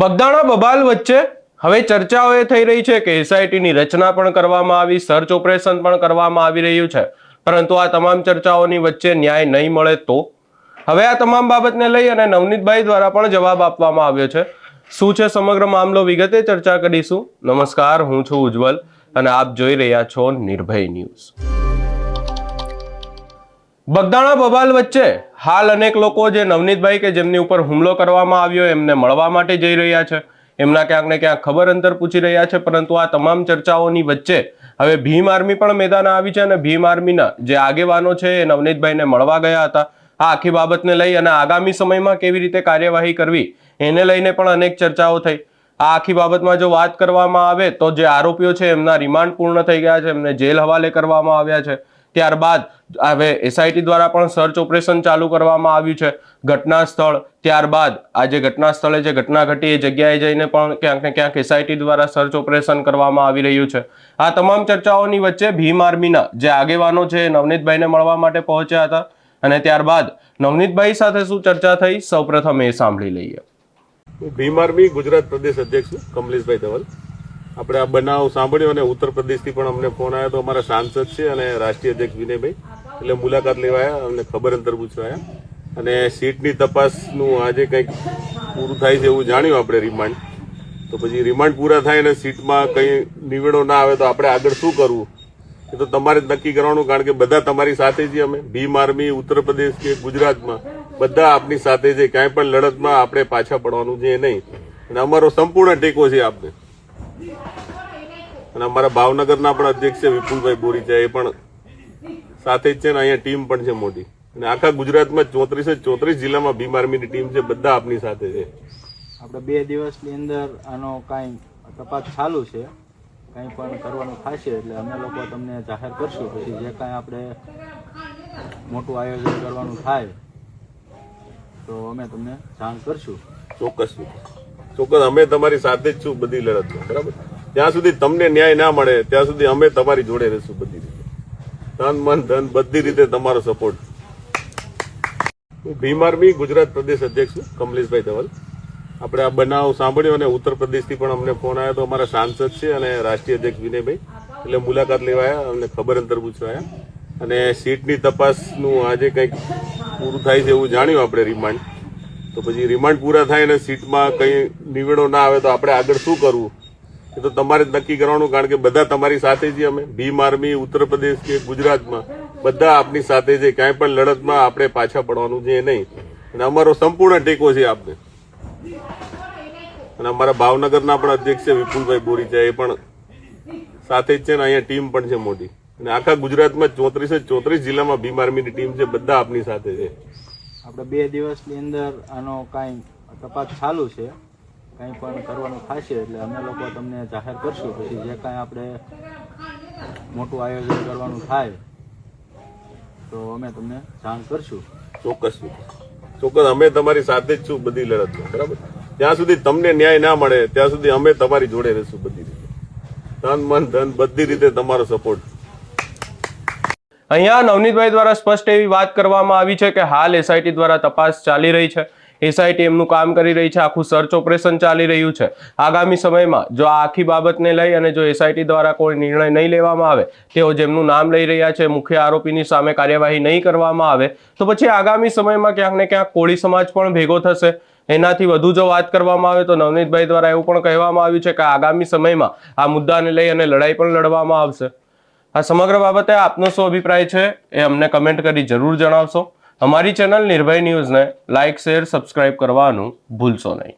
બગદાણા બબાલ વચ્ચે હવે ચર્ચાઓ એ થઈ રહી છે કે એસઆઈટીની રચના પણ કરવામાં આવી, સર્ચ ઓપરેશન પણ કરવામાં આવી રહ્યું છે, પરંતુ આ તમામ ચર્ચાઓની વચ્ચે ન્યાય નહીં મળે તો હવે આ તમામ બાબતને લઈ અને નવનીતભાઈ દ્વારા પણ જવાબ આપવામાં આવ્યો છે. શું છે સમગ્ર મામલો, વિગતે ચર્ચા કરીશું. નમસ્કાર, હું છું ઉજ્જવલ અને આપ જોઈ રહ્યા છો નિર્ભય ન્યૂઝ. બગદાણા બબાલ વચ્ચે હાલ અનેક લોકો જે નવનીતભાઈ કે જેમની ઉપર હુમલો કરવામાં આવ્યો એમને મળવા માટે જઈ રહ્યા છે, એમના ક્યાંક ને ક્યાંક ખબર અંતર પૂછી રહ્યા છે, પરંતુ આ તમામ ચર્ચાઓની વચ્ચે હવે ભીમ આર્મી પણ મેદાને આવી છે અને ભીમ આર્મીના જે આગેવાનો છે એ નવનીતભાઈને મળવા ગયા હતા. આ આખી બાબતને લઈ અને આગામી સમયમાં કેવી રીતે કાર્યવાહી કરવી એને લઈને પણ અનેક ચર્ચાઓ થઈ. આ આખી બાબતમાં જો વાત કરવામાં આવે તો જે આરોપીઓ છે એમના રિમાન્ડ પૂર્ણ થઈ ગયા છે, એમને જેલ હવાલે કરવામાં આવ્યા છે. ત્યારબાદ હવે એસઆઈટી દ્વારા પણ સર્ચ ઓપરેશન ચાલુ કરવામાં આવ્યું છે ઘટના સ્થળ. ત્યારબાદ આ જે ઘટના સ્થળે જે ઘટના ઘટી એ જગ્યાએ જઈને પણ ક્યાંક ને ક્યાંક એસઆઈટી દ્વારા સર્ચ ઓપરેશન કરવામાં આવી રહ્યું છે. આ તમામ ચર્ચાઓની વચ્ચે ભીમ આર્મીના જે આગેવાનો છે એ નવનીતભાઈને મળવા માટે પહોંચ્યા હતા અને ત્યારબાદ નવનીતભાઈ સાથે શું ચર્ચા થઈ સૌપ્રથમ એ સાંભળી લઈએ. ભીમ આર્મી ગુજરાત પ્રદેશ અધ્યક્ષ કમલેશભાઈ ધવલ. આપણે આ બનાવ સાંભળ્યો અને ઉત્તર પ્રદેશથી પણ અમને ફોન આવ્યો તો અમારા સાંસદ છે અને રાષ્ટ્રીય અધ્યક્ષ વિનયભાઈ, એટલે મુલાકાત લેવા આવ્યા, અમને ખબર અંતર પૂછવા આવ્યા અને સીટની તપાસનું આજે કંઈક પૂરું થાય છે એવું જાણ્યું આપણે રિમાન્ડ. તો પછી રિમાન્ડ પૂરા થાય અને સીટમાં કંઈ નિવેડો ના આવે તો આપણે આગળ શું કરવું એ તો તમારે જ નક્કી કરવાનું, કારણ કે બધા તમારી સાથે છીએ. અમે ભીમ આર્મી ઉત્તર પ્રદેશ કે ગુજરાતમાં બધા આપની સાથે છે. ક્યાંય પણ લડતમાં આપણે પાછા પડવાનું છે નહીં અને અમારો સંપૂર્ણ ટેકો છે આપને. અને અમારા ભાવનગરના પણ અધ્યક્ષ છે વિપુલભાઈ બોરીચા, એ પણ સાથે જ છે ને અહીંયા ટીમ પણ છે મોટી. અને આખા ગુજરાતમાં 34 જિલ્લામાં ભીમ આર્મીની ટીમ છે, બધા આપની સાથે છે. આપણે 2 દિવસની અંદર આનો કાંઈ તપાસ ચાલુ છે, કંઈ પણ કરવાનું થશે એટલે અમે લોકો તમને જાહેર કરશું. પછી જે કાંઈ આપણે મોટું આયોજન કરવાનું થાય તો અમે તમને જાણ કરશું. ચોક્કસ ચોક્કસ અમે તમારી સાથે જ છું બધી લડતમાં, બરાબર. જ્યાં સુધી તમને ન્યાય ના મળે ત્યાં સુધી અમે તમારી જોડે રહીશું બધી રીતે, તન મન ધન બધી રીતે તમારો સપોર્ટ. હું ભીમ આર્મી ગુજરાત પ્રદેશ અધ્યક્ષ કમલેશભાઈ ધવલ. આપણે આ બનાવ સાંભળ્યો અને ઉત્તર પ્રદેશથી પણ અમને ફોન આવ્યો તો અમારા સાંસદ છે અને રાષ્ટ્રીય અધ્યક્ષ વિનયભાઈ, એટલે મુલાકાત લેવા આવ્યા, અમને ખબર અંતર પૂછવા આવ્યા અને સીટની તપાસનું આજે કંઈક પૂરું થાય છે એવું જાણ્યું આપણે રિમાન્ડ. તો પછી રિમાન્ડ પૂરા થાય અને સીટમાં કંઈ નિવેડો ના આવે તો આપણે આગળ શું કરવું એ તો તમારે જ નક્કી કરવાનું, કારણ કે બધા તમારી સાથે છીએ. અમે ભીમ આર્મી ઉત્તર પ્રદેશ કે ગુજરાતમાં બધા આપની સાથે છે. ક્યાંય પણ લડતમાં આપણે પાછા પડવાનું છે નહીં અને અમારો સંપૂર્ણ ટેકો છે આપને. અને અમારા ભાવનગરના પણ અધ્યક્ષ છે વિપુલભાઈ બોરીચા, એ પણ સાથે જ છે ને અહીંયા ટીમ પણ છે મોટી. અને આખા ગુજરાતમાં 34 જિલ્લામાં ભીમ આર્મીની ટીમ છે, બધા આપની સાથે છે. આપણે 2 દિવસની અંદર આનો કાંઈ તપાસ ચાલુ છે, કંઈ પણ કરવાનું થશે એટલે અમે લોકો તમને જાહેર કરશું. પછી જે કાંઈ આપણે મોટું આયોજન કરવાનું થાય તો અમે તમને જાણ કરશું. ચોક્કસ ચોક્કસ અમે તમારી સાથે જ છું બધી લડતમાં, બરાબર. જ્યાં સુધી તમને ન્યાય ના મળે ત્યાં સુધી અમે તમારી જોડે રહીશું બધી રીતે, તન મન ધન બધી રીતે તમારો સપોર્ટ. અહીંયા નવનીતભાઈ દ્વારા સ્પષ્ટ એવી વાત કરવામાં આવી છે કે હાલ એસઆઈટી દ્વારા તપાસ ચાલી રહી છે, એસઆઈટી એમનું કામ કરી રહી છે, આખું સર્ચ ઓપરેશન ચાલી રહ્યું છે. આગામી સમયમાં જો આ આખી બાબતને લઈ અને જો એસઆઈટી દ્વારા કોઈ નિર્ણય નહીં લેવામાં આવે, તેઓ જેમનું નામ લઈ રહ્યા છે, મુખ્ય આરોપીની સામે કાર્યવાહી નહીં કરવામાં આવે તો પછી આગામી સમયમાં ક્યાંક ને ક્યાંક કોળી સમાજ પણ ભેગો થશે. એનાથી વધુ જો વાત કરવામાં આવે તો નવનીતભાઈ દ્વારા એવું પણ કહેવામાં આવ્યું છે કે આગામી સમયમાં આ મુદ્દાને લઈ અને લડાઈ પણ લડવામાં આવશે. આ સમગ્ર બાબતે આપનો શું અભિપ્રાય છે એ અમને કમેન્ટ કરી જરૂર જણાવશો. અમારી ચેનલ નિર્ભય ન્યૂઝને લાઇક, શેર, સબસ્ક્રાઇબ કરવાનું ભૂલશો નહીં.